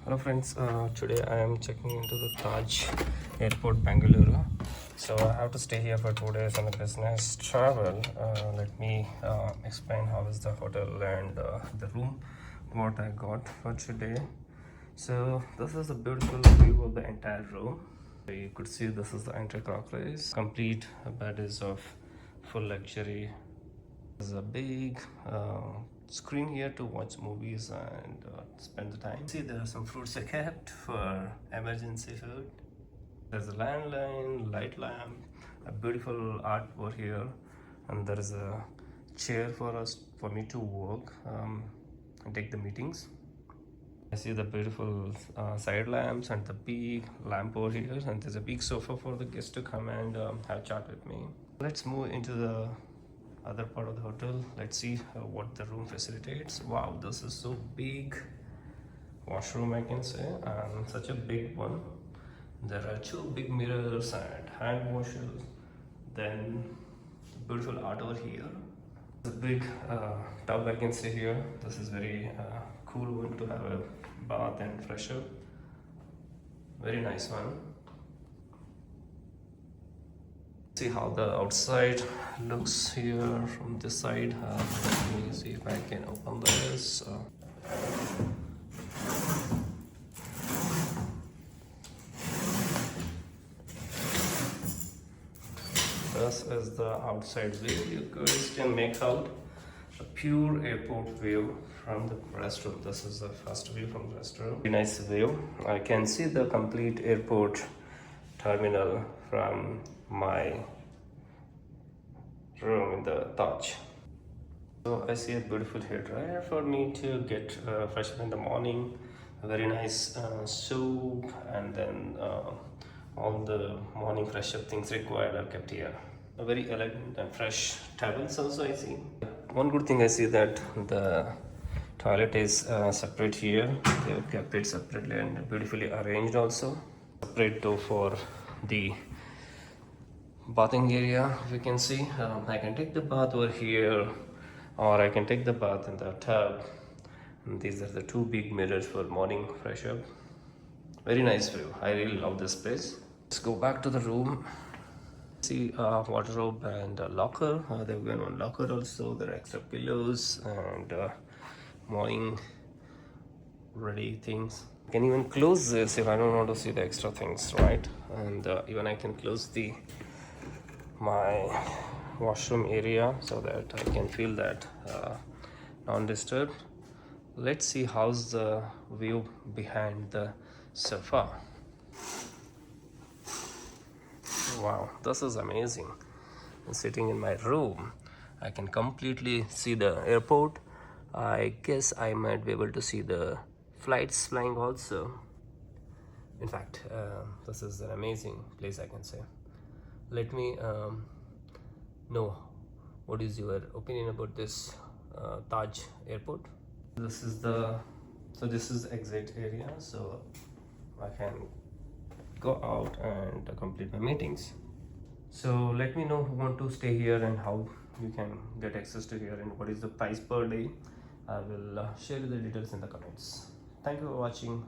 Hello friends, today I am checking into the Taj Airport Bangalore. So I have to stay here for 2 days on a business travel. Let me explain how is the hotel and the room, what I got for today. So this is a beautiful view of the entire room. You could see this is the entry crockery. Complete bed is of full luxury. There's a big screen here to watch movies and spend the time. See, there are some fruits I kept for emergency food. There's a landline, light lamp, a beautiful art over here, and there is a chair for me to work and take the meetings. I see the beautiful side lamps and the big lamp over here, and there's a big sofa for the guests to come and have chat with me. Let's move into the other part of the hotel. Let's see what the room facilitates. Wow, this is so big. Washroom, I can say, and such a big one. There are two big mirrors and hand washers. Then beautiful art over here. The big tub I can see here. This is very cool one to have a bath and fresh up. Very nice one. See how the outside looks here from this side. Let me see if I can open this. This is the outside view. You guys can make out a pure airport view from the restroom. This is the first view from the restroom. Very nice view. I can see the complete airport terminal from my room in the Taj. So I see a beautiful hair dryer for me to get fresh up in the morning. A very nice soap, and then all the morning fresh up things required are kept here. A very elegant and fresh tables also I see. One good thing I see that the toilet is separate here. They have kept it separately and beautifully arranged also. Separate door for the bathing area. If you can see, I can take the bath over here, or I can take the bath in the tub. And these are the two big mirrors for morning fresh up. Very nice view. I really love this place. Let's go back to the room. See wardrobe and a locker. They've got one locker also. There are extra pillows and morning ready things. I can even close this if I don't want to see the extra things, right? And even I can close my washroom area so that I can feel that non-disturbed. Let's see how's the view behind the sofa. Wow, this is amazing. I'm sitting in my room. I can completely see the airport. I guess I might be able to see the flights flying also. In fact, this is an amazing place, I can say. Let me know what is your opinion about this Taj Airport. This is exit area, so I can go out and complete my meetings. So let me know who want to stay here and how you can get access to here and what is the price per day. I will share the details in the comments. Thank you for watching.